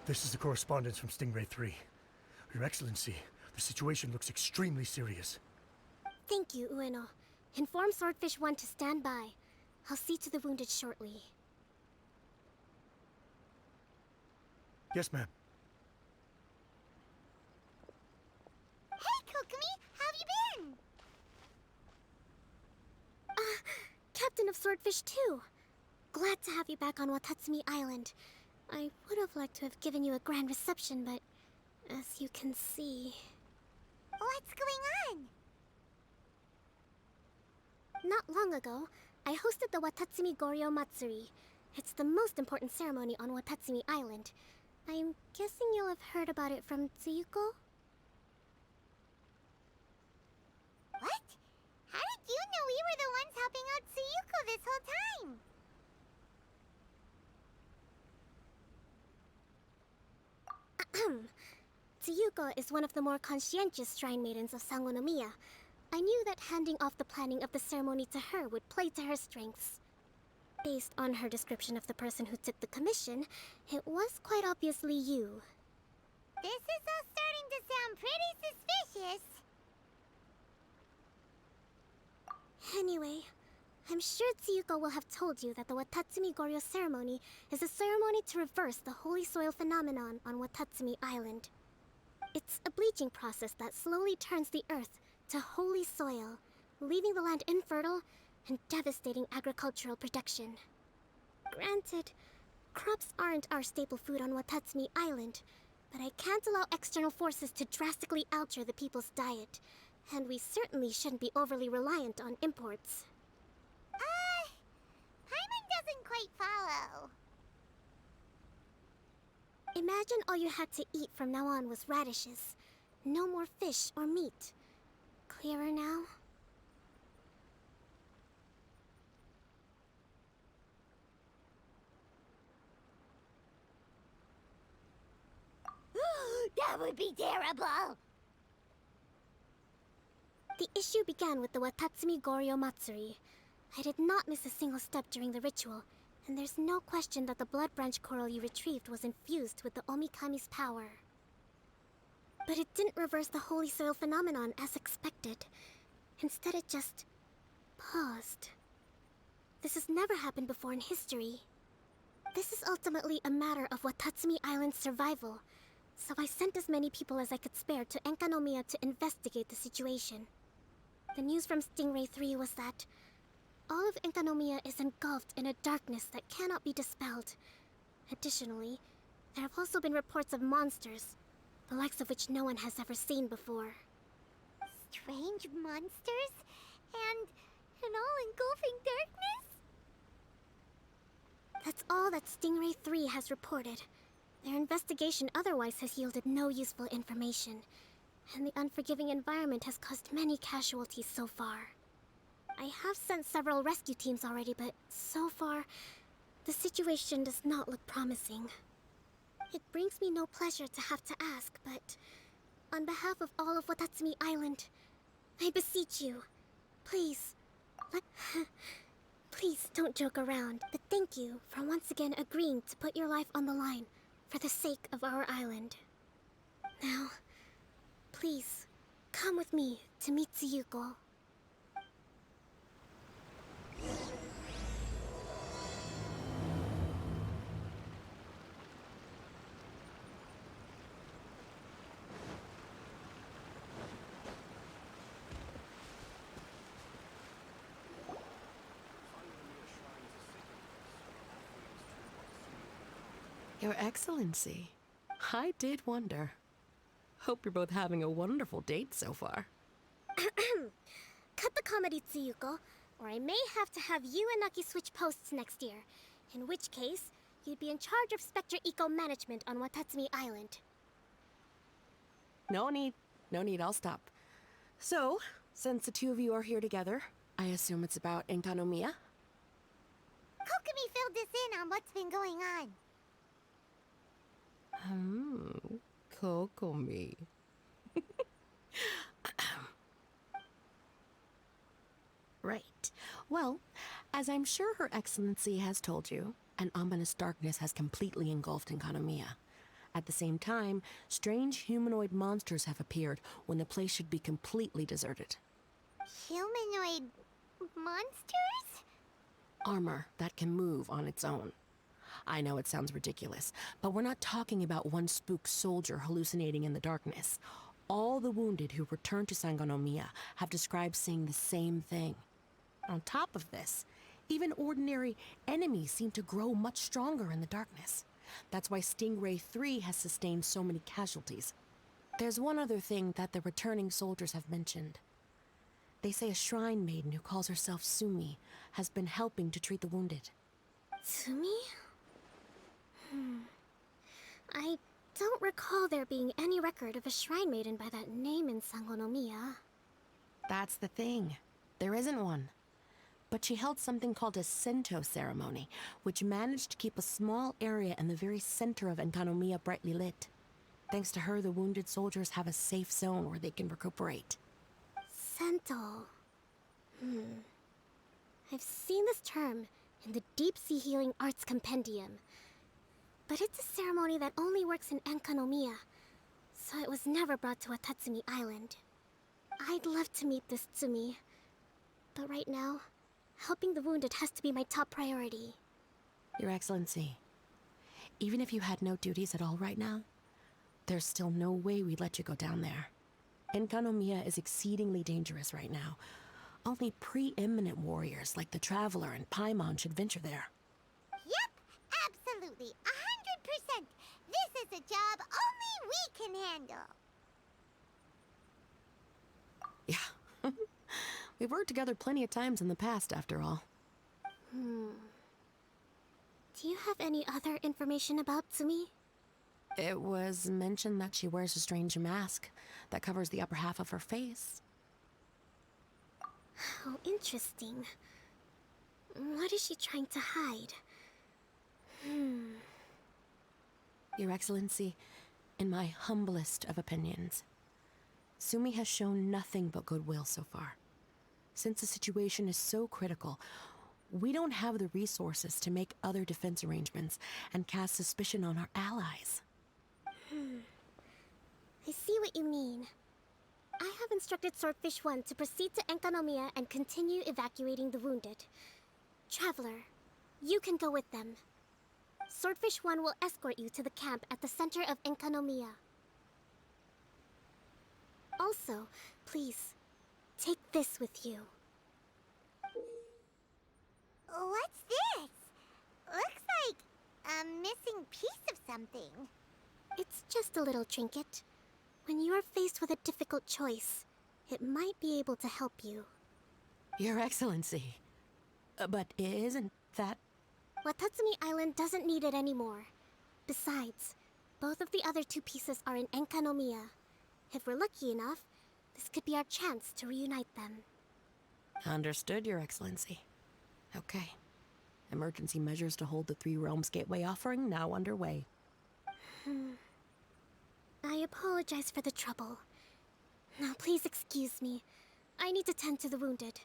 This is the correspondence from Stingray 3. Your Excellency, the situation looks extremely serious. Thank you, Ueno. Inform Swordfish 1 to stand by. I'll see to the wounded shortly. Yes, ma'am. Hey, Kokomi! How have you been? Captain of Swordfish 2. Glad to have you back on Watatsumi Island. I would have liked to have given you a grand reception, but as you can see... What's going on? Not long ago, I hosted the Watatsumi Goryo Matsuri. It's the most important ceremony on Watatsumi Island. I'm guessing you'll have heard about it from Tsuyuko? What? How did you know we were the ones helping out Tsuyuko this whole time? Tsuyuko is one of the more conscientious shrine maidens of Sangonomiya. I knew that handing off the planning of the ceremony to her would play to her strengths. Based on her description of the person who took the commission, it was quite obviously you. This is all starting to sound pretty suspicious. Anyway, I'm sure Tsuyuko will have told you that the Watatsumi Goryo ceremony is a ceremony to reverse the holy soil phenomenon on Watatsumi Island. It's a bleaching process that slowly turns the earth to holy soil, leaving the land infertile and devastating agricultural production. Granted, crops aren't our staple food on Watatsumi Island, but I can't allow external forces to drastically alter the people's diet, and we certainly shouldn't be overly reliant on imports. Paimon doesn't quite follow. Imagine all you had to eat from now on was radishes. No more fish or meat. Clearer now? That would be terrible! The issue began with the Watatsumi Goryo Matsuri. I did not miss a single step during the ritual, and there's no question that the blood branch coral you retrieved was infused with the Omikami's power. But it didn't reverse the holy soil phenomenon as expected. Instead, it just paused. This has never happened before in history. This is ultimately a matter of Watatsumi Island's survival, so I sent as many people as I could spare to Enkanomiya to investigate the situation. The news from Stingray 3 was that all of Enkanomiya is engulfed in a darkness that cannot be dispelled. Additionally, there have also been reports of monsters, the likes of which no one has ever seen before. Strange monsters? And an all-engulfing darkness? That's all that Stingray 3 has reported. Their investigation otherwise has yielded no useful information, and the unforgiving environment has caused many casualties so far. I have sent several rescue teams already, but so far, the situation does not look promising. It brings me no pleasure to have to ask, but on behalf of all of Watatsumi Island, I beseech you, please, please don't joke around, but thank you for once again agreeing to put your life on the line for the sake of our island. Now, please, come with me to meet Tsuyuko. Your Excellency, I did wonder. Hope you're both having a wonderful date so far. Cut the comedy, Tsuyuko, or I may have to have you and Naki switch posts next year. In which case, you'd be in charge of Spectre Eco Management on Watatsumi Island. No need, I'll stop. So, since the two of you are here together, I assume it's about Enkanomiya? Kokomi filled us in on what's been going on. Kokomi. Right. Well, as I'm sure Her Excellency has told you, an ominous darkness has completely engulfed Enkanomiya. At the same time, strange humanoid monsters have appeared when the place should be completely deserted. Humanoid monsters? Armor that can move on its own. I know it sounds ridiculous, but we're not talking about one spooked soldier hallucinating in the darkness. All the wounded who returned to Sangonomiya have described seeing the same thing. On top of this, even ordinary enemies seem to grow much stronger in the darkness. That's why Stingray 3 has sustained so many casualties. There's one other thing that the returning soldiers have mentioned. They say a shrine maiden who calls herself Sumi has been helping to treat the wounded. Tsumi? I don't recall there being any record of a shrine maiden by that name in Sangonomiya. That's the thing. There isn't one. But she held something called a Sento ceremony, which managed to keep a small area in the very center of Enkanomiya brightly lit. Thanks to her, the wounded soldiers have a safe zone where they can recuperate. Sento. I've seen this term in the Deep Sea Healing Arts Compendium. But it's a ceremony that only works in Enkanomiya, so it was never brought to Watatsumi Island. I'd love to meet this Tsumi, but right now, helping the wounded has to be my top priority. Your Excellency, even if you had no duties at all right now, there's still no way we'd let you go down there. Enkanomiya is exceedingly dangerous right now. Only preeminent warriors like the Traveler and Paimon should venture there. Yep, absolutely, 100%. This is a job only we can handle. Yeah. We've worked together plenty of times in the past, after all. Do you have any other information about Tsumi? It was mentioned that she wears a strange mask that covers the upper half of her face. How interesting. What is she trying to hide? Your Excellency, in my humblest of opinions, Sumi has shown nothing but goodwill so far. Since the situation is so critical, we don't have the resources to make other defense arrangements and cast suspicion on our allies. I see what you mean. I have instructed Swordfish 1 to proceed to Enkanomiya and continue evacuating the wounded. Traveler, you can go with them. Swordfish 1 will escort you to the camp at the center of Enkanomiya. Also, please, take this with you. What's this? Looks like a missing piece of something. It's just a little trinket. When you are faced with a difficult choice, it might be able to help you. Your Excellency. But isn't that... Watatsumi Island doesn't need it anymore. Besides, both of the other two pieces are in Enkanomiya. If we're lucky enough, this could be our chance to reunite them. Understood, Your Excellency. Okay. Emergency measures to hold the Three Realms Gateway offering now underway. I apologize for the trouble. Now please excuse me. I need to tend to the wounded.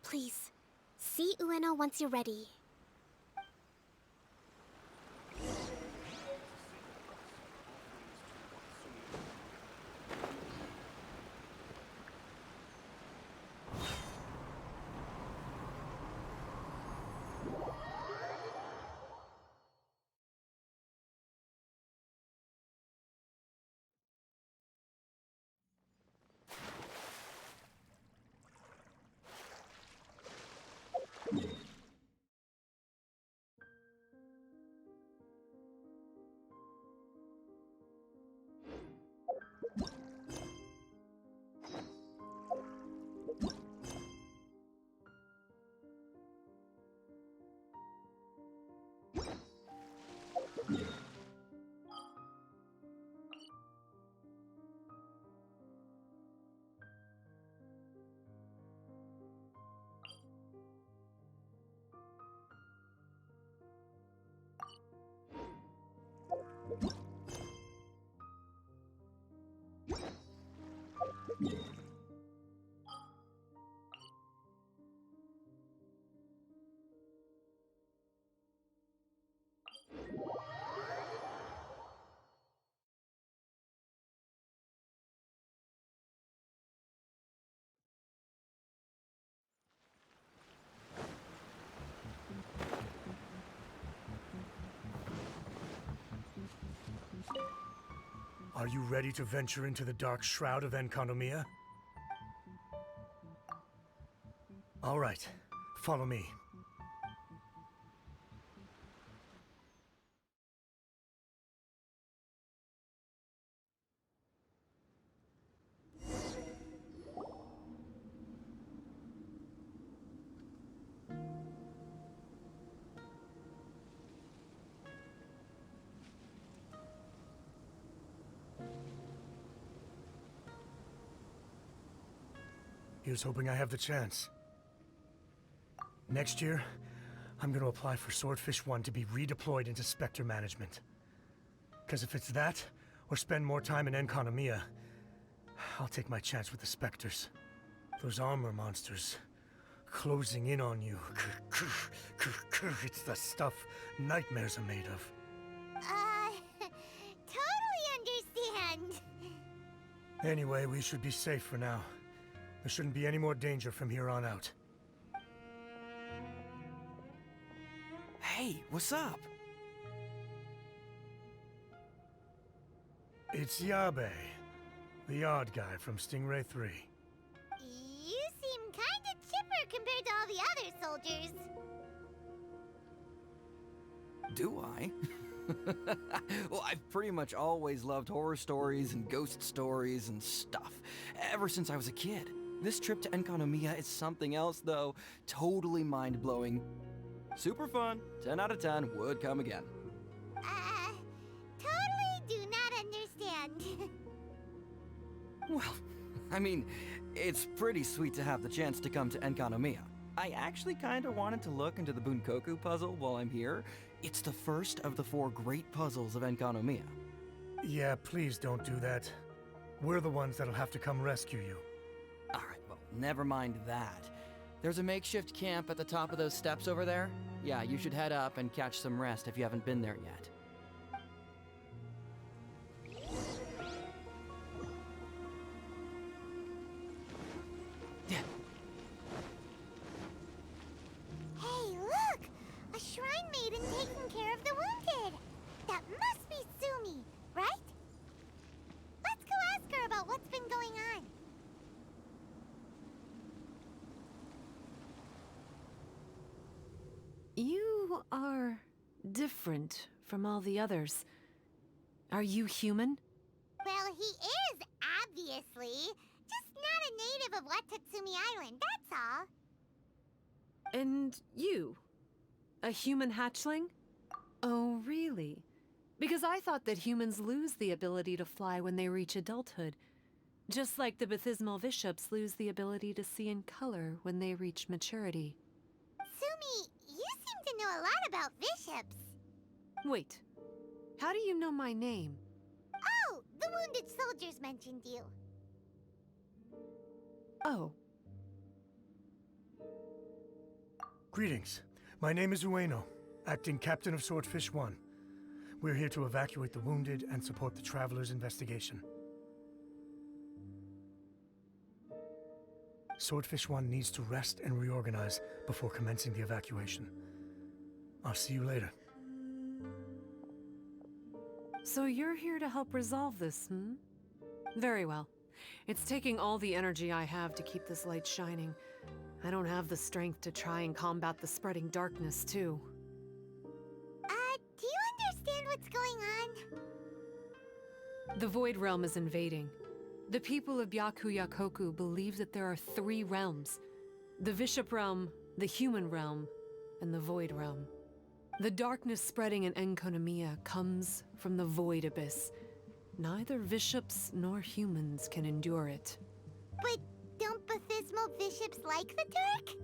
Please, see Ueno once you're ready. Are you ready to venture into the dark shroud of Enconomia? All right, follow me. Here's hoping I have the chance. Next year, I'm gonna apply for Swordfish 1 to be redeployed into Spectre management. Because if it's that, or spend more time in Enconomia, I'll take my chance with the Spectres. Those armor monsters, closing in on you. It's the stuff nightmares are made of. Totally understand. Anyway, we should be safe for now. There shouldn't be any more danger from here on out. Hey, what's up? It's Yabe, the odd guy from Stingray 3. You seem kinda chipper compared to all the other soldiers. Do I? Well, I've pretty much always loved horror stories and ghost stories and stuff, ever since I was a kid. This trip to Enconomia is something else, though. Totally mind-blowing. Super fun. 10 out of 10 would come again. Totally do not understand. Well, I mean, it's pretty sweet to have the chance to come to Enconomia. I actually kinda wanted to look into the Bunkoku puzzle while I'm here. It's the first of the 4 great puzzles of Enconomia. Yeah, please don't do that. We're the ones that'll have to come rescue you. Alright, well, never mind that. There's a makeshift camp at the top of those steps over there. Yeah, you should head up and catch some rest if you haven't been there yet. Yeah. Hey, look! A shrine maiden taking care of the wounded. That must be Sumi, right? Let's go ask her about what's been going on. You are different from all the others. Are you human? Well, he is, obviously. Just not a native of Watatsumi Island, that's all. And you? A human hatchling? Oh, really? Because I thought that humans lose the ability to fly when they reach adulthood. Just like the baptismal bishops lose the ability to see in color when they reach maturity. Sumi, you seem to know a lot about bishops. Wait, how do you know my name? Oh, the wounded soldiers mentioned you. Oh, Greetings. My name is Ueno, acting captain of Swordfish 1. We're here to evacuate the wounded and support the traveler's investigation. Swordfish 1 needs to rest and reorganize before commencing the evacuation. I'll see you later. so you're here to help resolve this, hmm? Very well. It's taking all the energy I have to keep this light shining. I don't have the strength to try and combat the spreading darkness, too. Do you understand what's going on? The Void Realm is invading. The people of Byakuyakoku believe that there are 3 realms. The Bishop Realm, the Human Realm, and the Void Realm. The darkness spreading in Enconomia comes from the Void Abyss. Neither bishops nor humans can endure it. But don't baptismal bishops like the dark?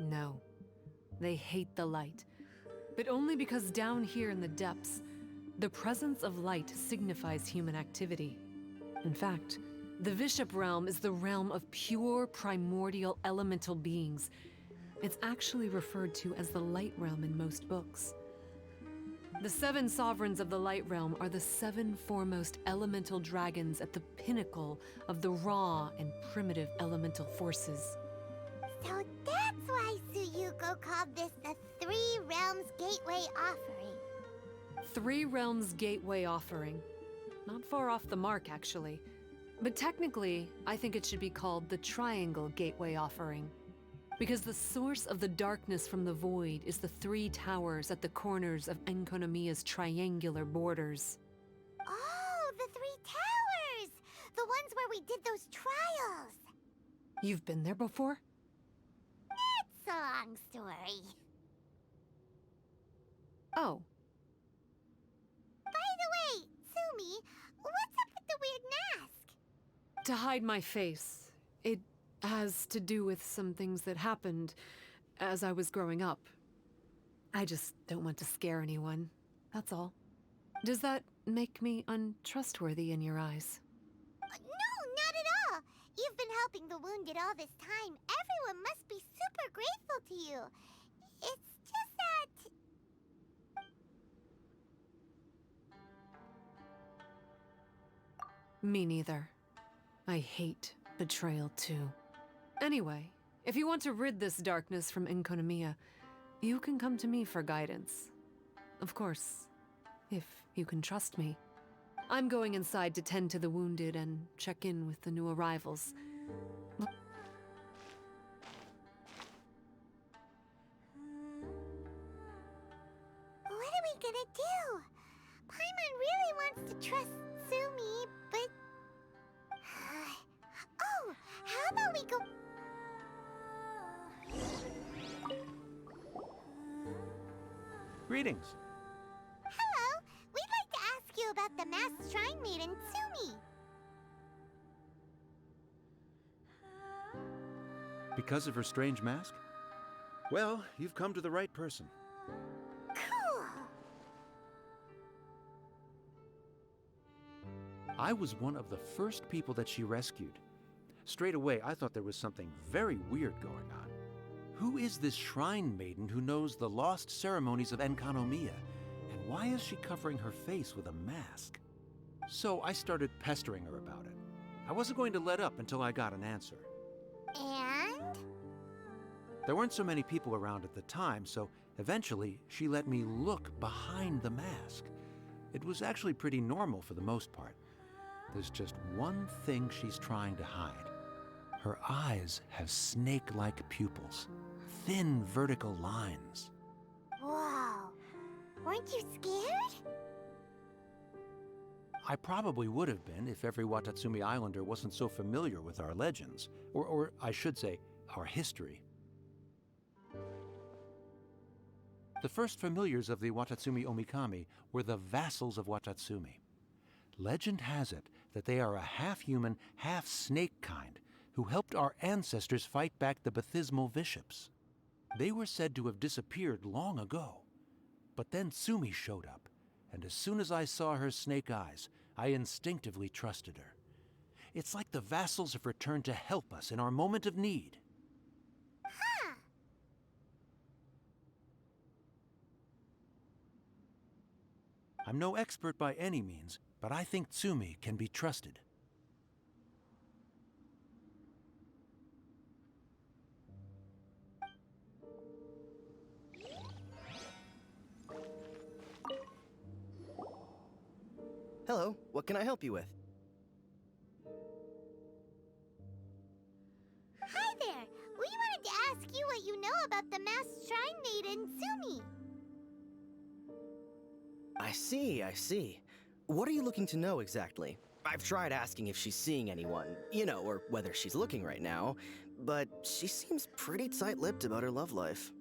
No. They hate the light. But only because down here in the depths, the presence of light signifies human activity. In fact, the Bishop Realm is the realm of pure primordial elemental beings. It's actually referred to as the Light Realm in most books. The 7 sovereigns of the Light Realm are the 7 foremost elemental dragons at the pinnacle of the raw and primitive elemental forces. So that's why Suyuko called this the 3 Realms Gateway Offering. 3 Realms Gateway Offering. Not far off the mark, actually. But technically, I think it should be called the Triangle Gateway Offering. Because the source of the darkness from the void is the 3 towers at the corners of Enkonomiya's triangular borders. Oh, the 3 towers! The ones where we did those trials! You've been there before? It's a long story. Oh, By the way, Sumi, what's up with the weird mask? to hide my face. It has to do with some things that happened as I was growing up. I just don't want to scare anyone, that's all. Does that make me untrustworthy in your eyes? No, not at all. You've been helping the wounded all this time. Everyone must be super grateful to you. It's just that... Me neither. I hate betrayal too. Anyway, if you want to rid this darkness from Enkonomiya, you can come to me for guidance. Of course, if you can trust me. I'm going inside to tend to the wounded and check in with the new arrivals. What are we gonna do? Paimon really wants to trust Sumi, but... Oh, how about we go... Greetings. Hello, we'd like to ask you about the masked shrine maiden, Sumi. Because of her strange mask? Well, you've come to the right person. Cool. I was one of the first people that she rescued. Straight away, I thought there was something very weird going on. Who is this shrine maiden who knows the lost ceremonies of Enkanomiya? And why is she covering her face with a mask? So I started pestering her about it. I wasn't going to let up until I got an answer. And? There weren't so many people around at the time, so eventually she let me look behind the mask. It was actually pretty normal for the most part. There's just one thing she's trying to hide. Her eyes have snake-like pupils, thin vertical lines. Whoa. Weren't you scared? I probably would have been if every Watatsumi Islander wasn't so familiar with our legends, or I should say, our history. The first familiars of the Watatsumi Omikami were the vassals of Watatsumi. Legend has it that they are a half-human, half-snake kind who helped our ancestors fight back the Bathismal Bishops. They were said to have disappeared long ago. But then Sumi showed up, and as soon as I saw her snake eyes, I instinctively trusted her. It's like the vassals have returned to help us in our moment of need. Huh. I'm no expert by any means, but I think Tsumi can be trusted. Hello, what can I help you with? Hi there. We wanted to ask you what you know about the masked shrine maiden, Sumi. I see. What are you looking to know exactly? I've tried asking if she's seeing anyone, or whether she's looking right now, but she seems pretty tight-lipped about her love life.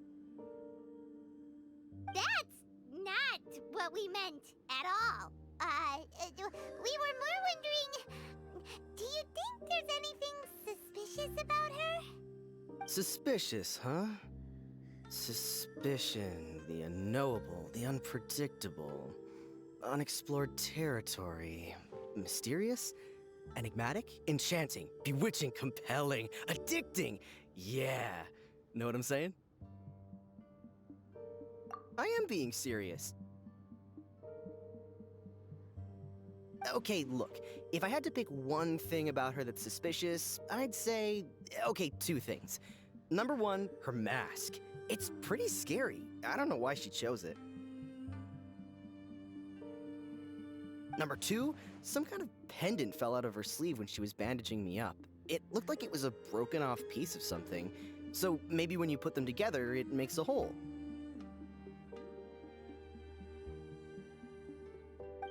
That's not what we meant at all. We were more wondering, do you think there's anything suspicious about her? Suspicious, huh? Suspicion, the unknowable, the unpredictable, unexplored territory. Mysterious? Enigmatic? Enchanting? Bewitching? Compelling? Addicting? Yeah. Know what I'm saying? I am being serious. Okay, look, if I had to pick one thing about her that's suspicious, I'd say, okay, 2 things. Number 1, her mask. It's pretty scary. I don't know why she chose it. Number 2, some kind of pendant fell out of her sleeve when she was bandaging me up. It looked like it was a broken off piece of something, so maybe when you put them together, it makes a whole.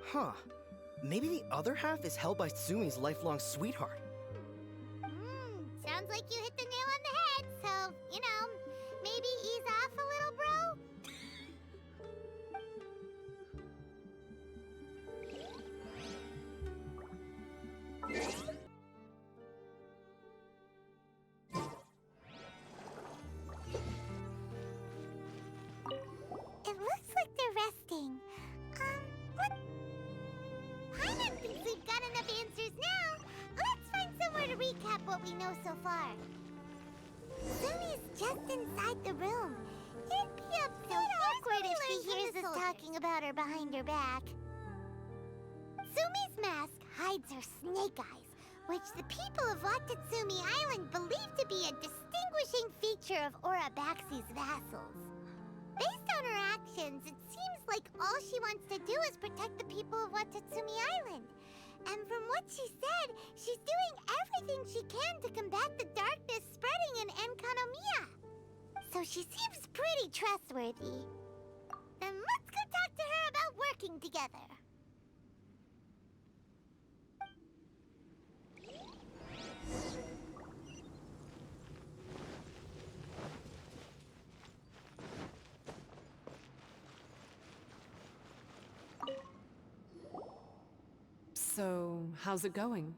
Huh. Maybe the other half is held by Sumi's lifelong sweetheart. Sounds like you hit the nail on the head, so, maybe ease off a little, bro? It looks like they're resting. What? Paimon thinks we've got enough answers now. Let's find somewhere to recap what we know so far. Sumi's just inside the room. It'd be so awkward if she hears us talking about her behind her back. Sumi's mask hides her snake eyes, which the people of Watatsumi Island believe to be a distinguishing feature of Orabaxi's vassals. Based on her actions, it seems like all she wants to do is protect the people of Watatsumi Island. And from what she said, she's doing everything she can to combat the darkness spreading in Enkanomiya. So she seems pretty trustworthy. Then let's go talk to her about working together. So, how's it going?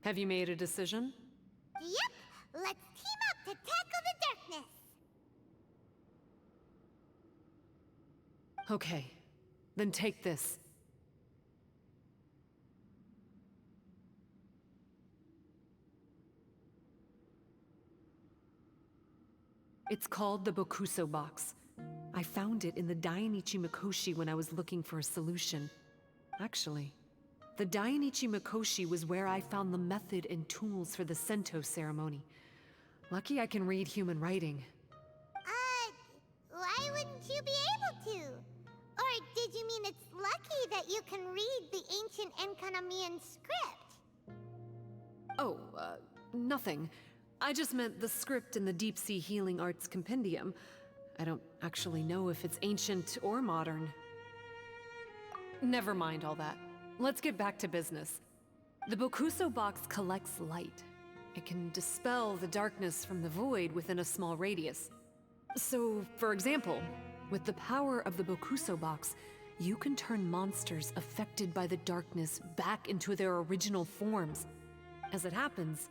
Have you made a decision? Yep, let's team up to tackle the darkness. Okay, then take this. It's called the Bokuso box. I found it in the Dainichi Mikoshi when I was looking for a solution. Actually, the Dainichi Mikoshi was where I found the method and tools for the Sento ceremony. Lucky I can read human writing. Why wouldn't you be able to? Or did you mean it's lucky that you can read the ancient Enkanamian script? Oh, nothing. I just meant the script in the Deep Sea Healing Arts Compendium. I don't actually know if it's ancient or modern. Never mind all that. Let's get back to business. The Bokuso box collects light. It can dispel the darkness from the void within a small radius. So, for example, with the power of the Bokuso box, you can turn monsters affected by the darkness back into their original forms. As it happens,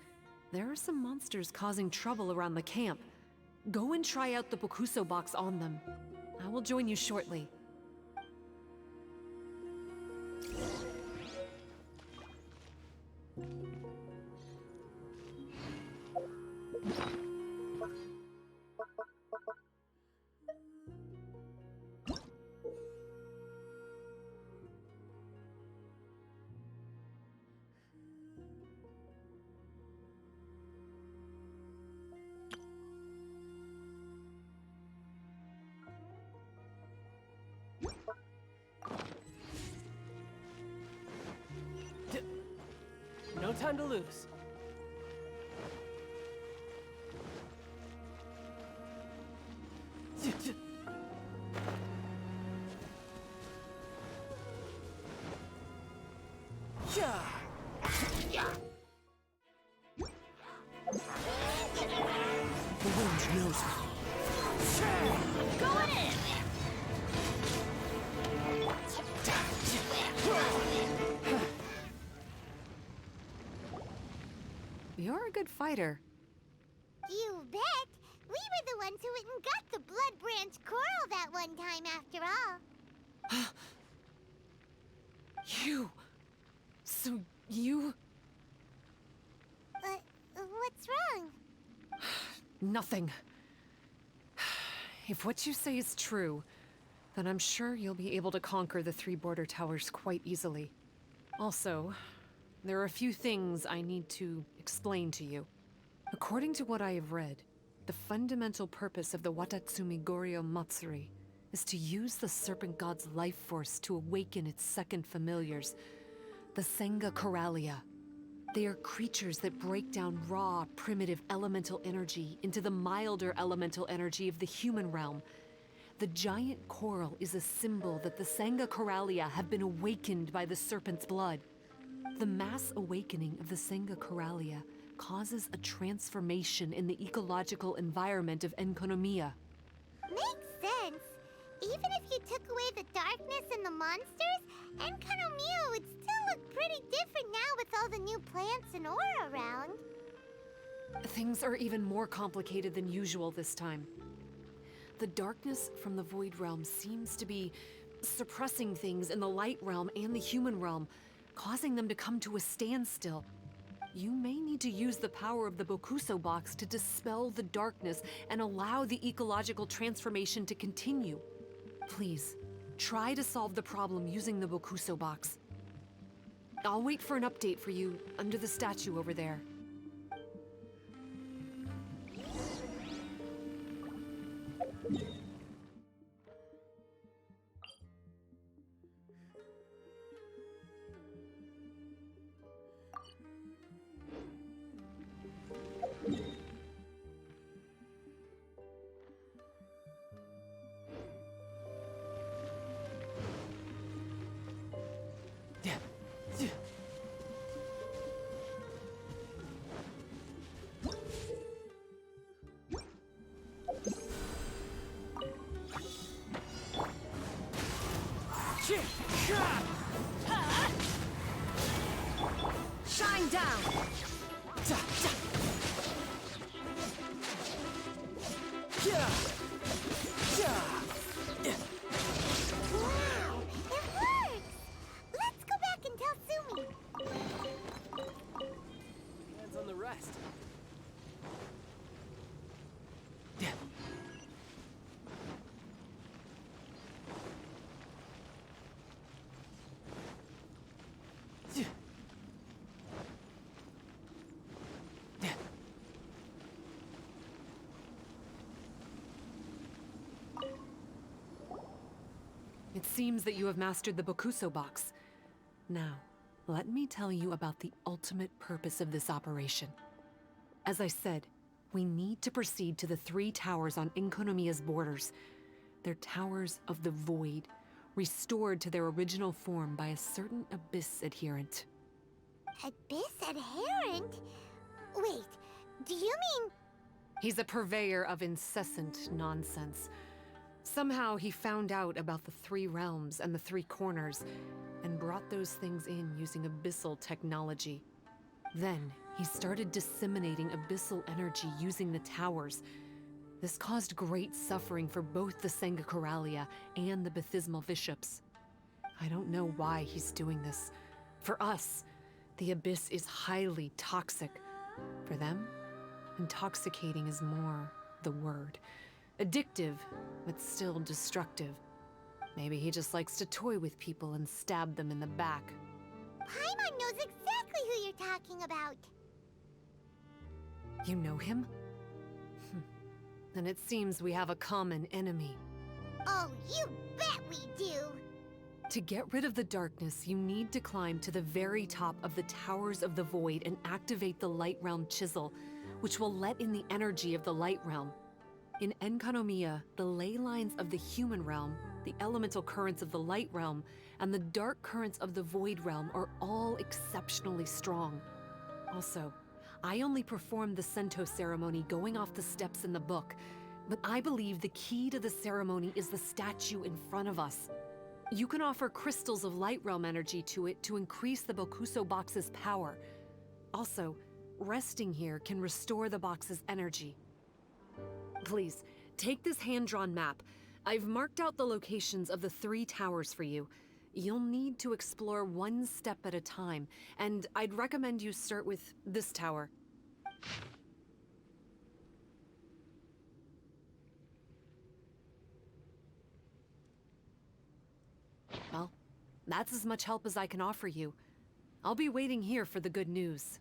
there are some monsters causing trouble around the camp. Go and try out the Bokuso box on them. I will join you shortly. No time to lose. The wind knows me. Going in! You're a good fighter. You bet! We were the ones who went and got the Blood Branch Coral that one time after all. You... So you... What's wrong? Nothing. If what you say is true, then I'm sure you'll be able to conquer the 3 border towers quite easily. Also, there are a few things I need to explain to you. According to what I have read, the fundamental purpose of the Watatsumi Goryo is to use the Serpent God's life force to awaken its second familiars, the Senga Coralia. They are creatures that break down raw, primitive elemental energy into the milder elemental energy of the human realm. The giant coral is a symbol that the Senga Coralia have been awakened by the serpent's blood. The mass awakening of the Senga Coralia causes a transformation in the ecological environment of Enkonomiya. Makes sense. Even if you took away the darkness and the monsters, Enkonomiya would still look pretty different now with all the new plants and ore around. Things are even more complicated than usual this time. The darkness from the Void Realm seems to be suppressing things in the Light Realm and the human realm, causing them to come to a standstill. You may need to use the power of the Bokuso box to dispel the darkness and allow the ecological transformation to continue. Please, try to solve the problem using the Bokuso box. I'll wait for an update for you under the statue over there. Shine down! Wow, it works! Let's go back and tell Sumi. Hands on the rest. It seems that you have mastered the Bokuso box. Now, let me tell you about the ultimate purpose of this operation. As I said, we need to proceed to the 3 towers on Enkonomiya's borders. They're towers of the void, restored to their original form by a certain Abyss adherent. Abyss adherent? Wait, do you mean... He's a purveyor of incessant nonsense. Somehow he found out about the 3 realms and the 3 corners, and brought those things in using abyssal technology. Then, he started disseminating abyssal energy using the towers. This caused great suffering for both the Senga Coralia and the Baptismal Bishops. I don't know why he's doing this. For us, the Abyss is highly toxic. For them, intoxicating is more the word. Addictive, but still destructive. Maybe he just likes to toy with people and stab them in the back. Paimon knows exactly who you're talking about. You know him? Then it seems we have a common enemy. Oh, you bet we do! To get rid of the darkness, you need to climb to the very top of the Towers of the Void and activate the Light Realm Chisel, which will let in the energy of the Light Realm. In Enkonomiya, the ley lines of the human realm, the elemental currents of the Light Realm, and the dark currents of the Void Realm are all exceptionally strong. Also, I only performed the Sento ceremony going off the steps in the book, but I believe the key to the ceremony is the statue in front of us. You can offer crystals of Light Realm energy to it to increase the Bokuso box's power. Also, resting here can restore the box's energy. Please, take this hand-drawn map. I've marked out the locations of the 3 towers for you. You'll need to explore one step at a time, and I'd recommend you start with this tower. Well, that's as much help as I can offer you. I'll be waiting here for the good news.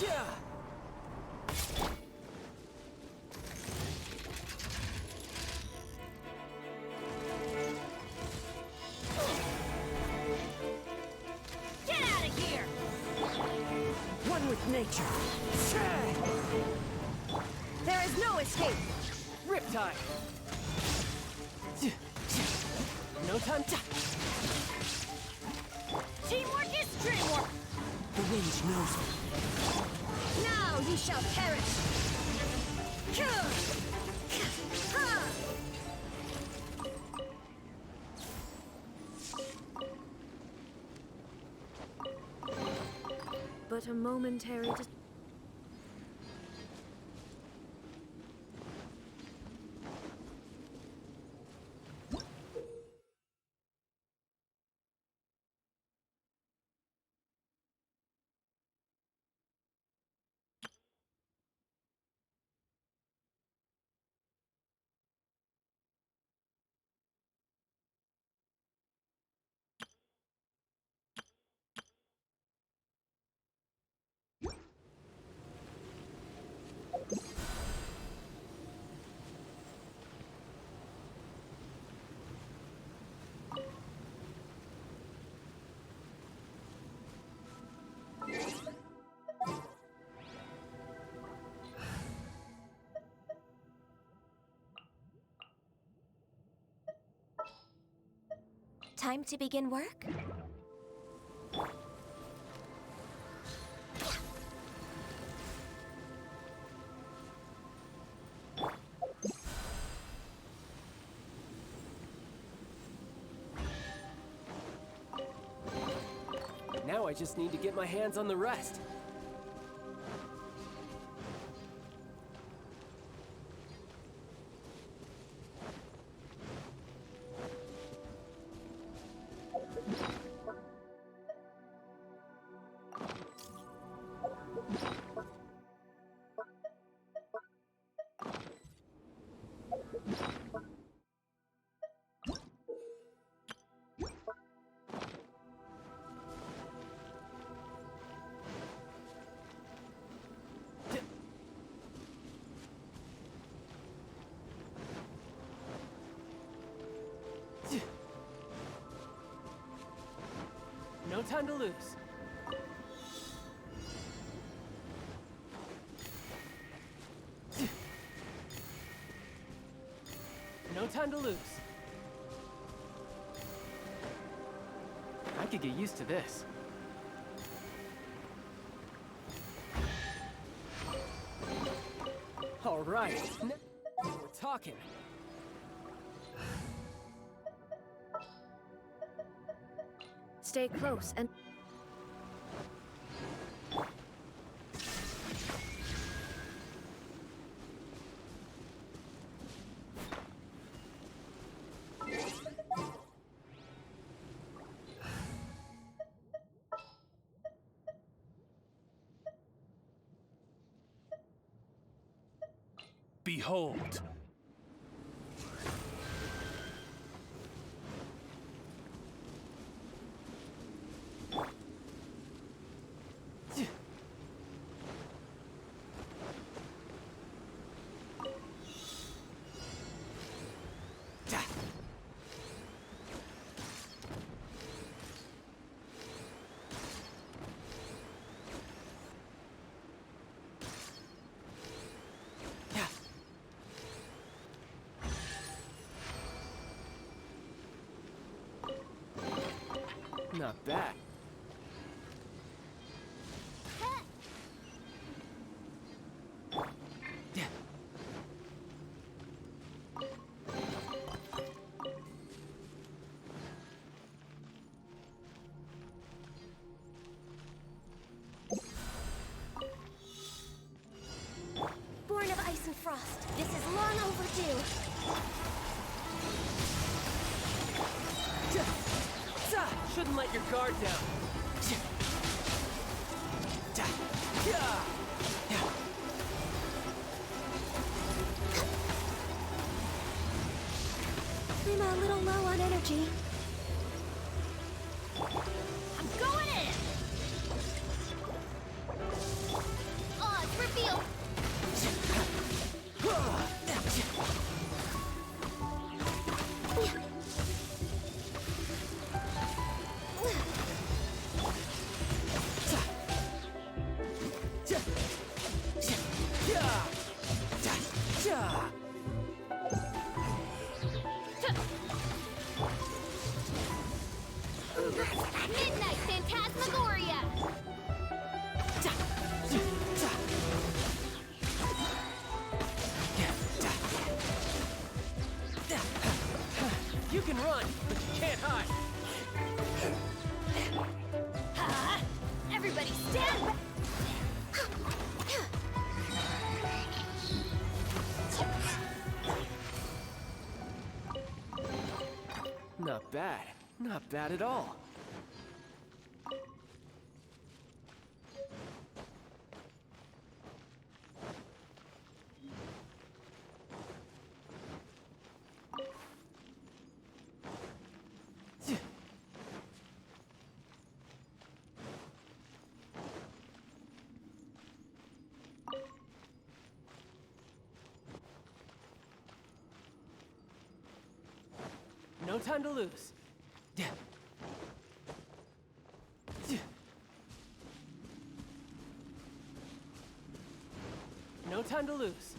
Yeah. Get out of here! One with nature. There is no escape. Riptide. No time to... Teamwork is dreamwork! The wind knows me. Now you shall perish. But a momentary... Time to begin work? Now I just need to get my hands on the rest. No time to lose. No time to lose. I could get used to this. All right. Now we're talking. Stay close and... Behold! Not bad. Born of ice and frost, this is long overdue. Shouldn't let your guard down. I'm a little low on energy. I'm going in! Stand back! Not bad. Not bad at all. No time to lose. No time to lose.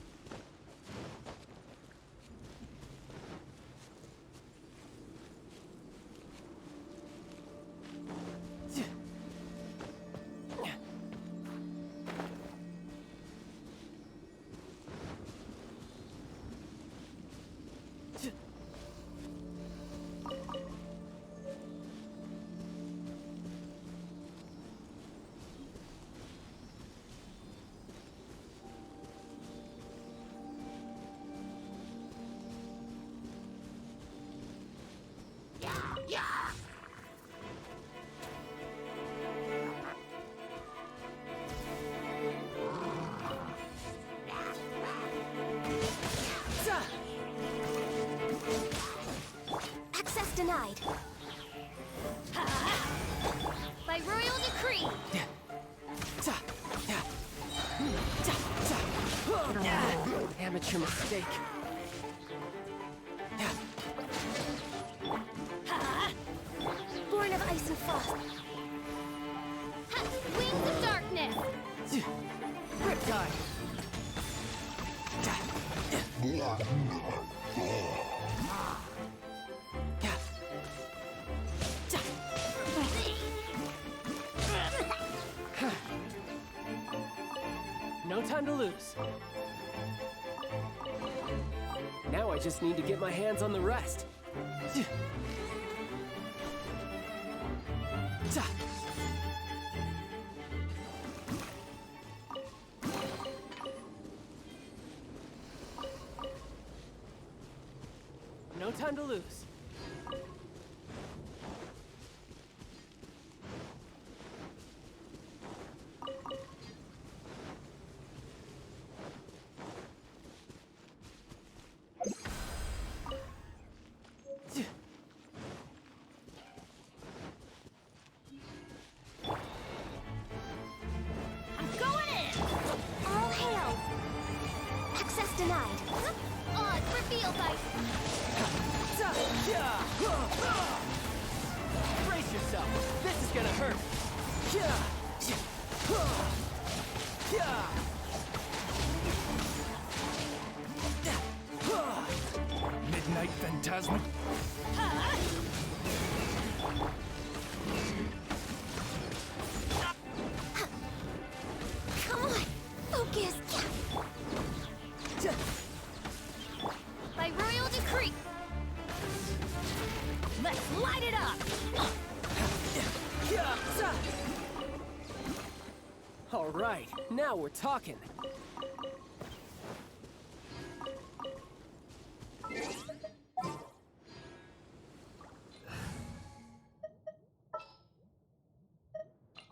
Access denied. By royal decree. Amateur mistake. Born of ice and frost. Wings of darkness. Riptide. No time to lose. Now I just need to get my hands on the rest. No time to lose. All hail. Access denied. Odds revealed by... Brace yourself. This is gonna hurt. Midnight Phantasmic? Come on. Focus. By royal decree. Let's light it up. All right, now we're talking.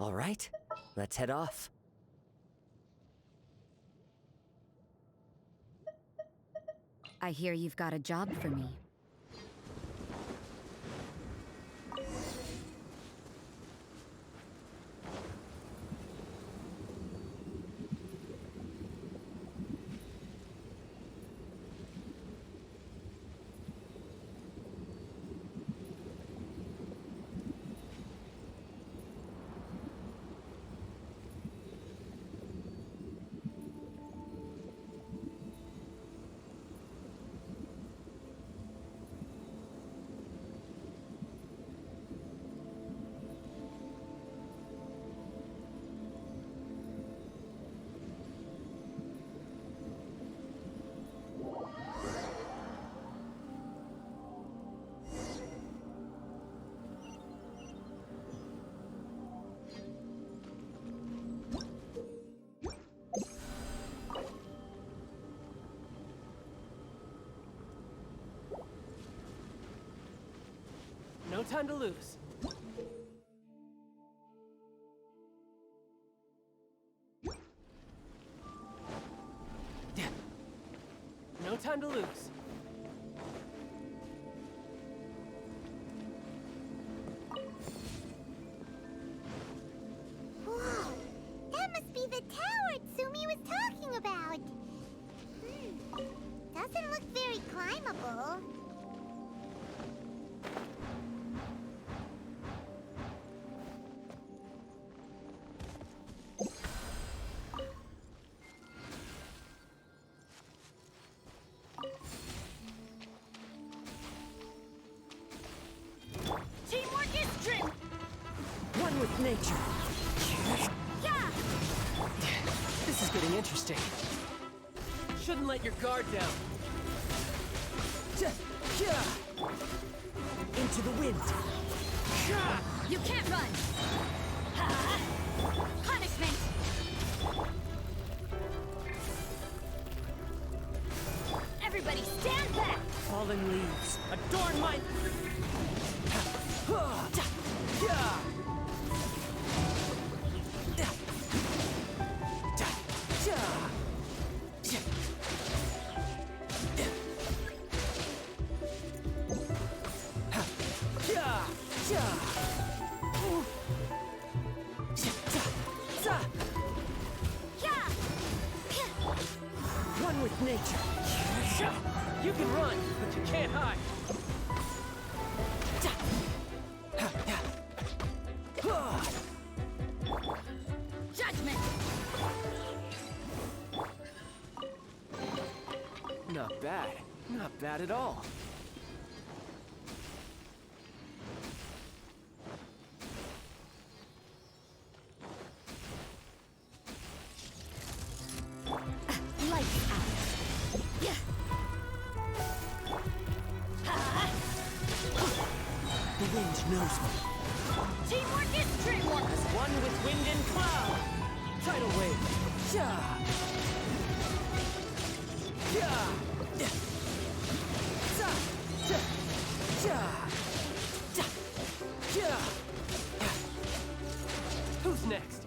All right, let's head off. I hear you've got a job for me. No time to lose. No time to lose. Whoa! That must be the tower Tsumi was talking about. Doesn't look very climbable. Teamwork is strength! One with nature. Yeah! This is getting interesting. Shouldn't let your guard down. Into the wind. You can't run! Ha! Punishment! Everybody stand back! Fallen leaves. Adorn my... One with nature. You can run, but you can't hide. Judgment! Not bad. Not bad at all. Lights out! Yeah! Ha! The wind knows me. Teamwork is dreamwork! As one with wind and cloud. Tidal wave. Who's next?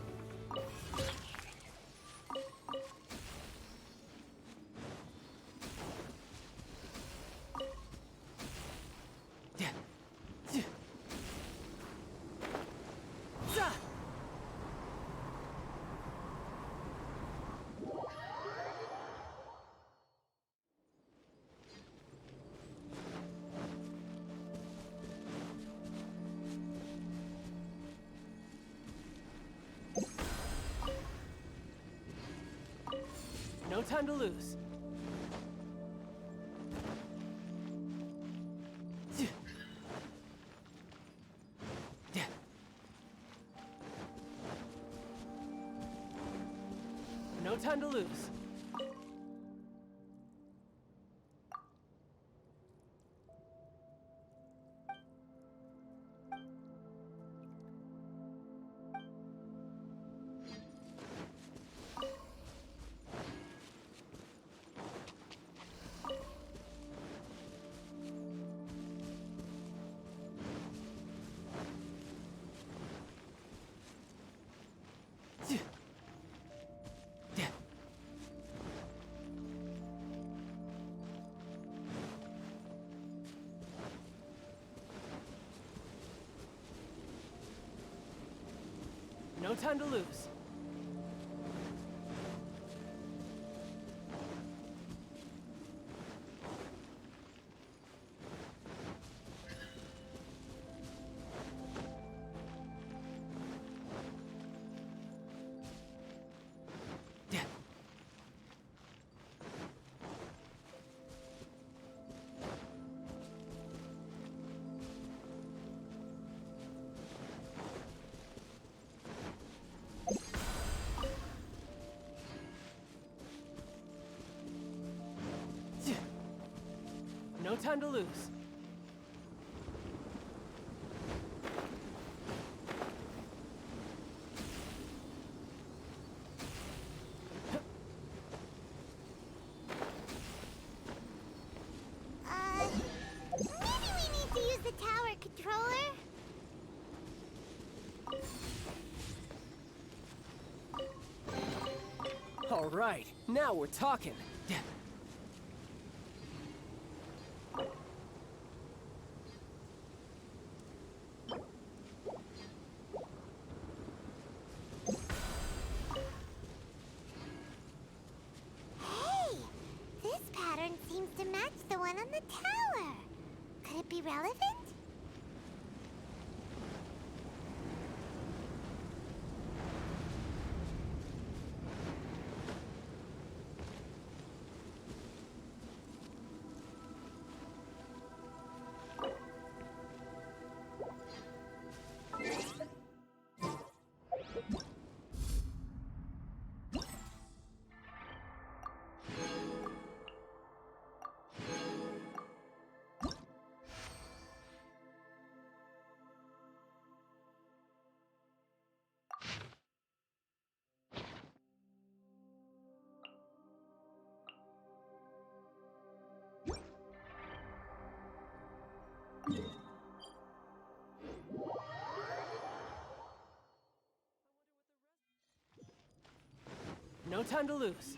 No time to lose. No time to lose. No time to lose. No time to lose. Maybe we need to use the tower controller? All right, now we're talking. Hey! This pattern seems to match the one on the tower. Could it be relevant? No time to lose.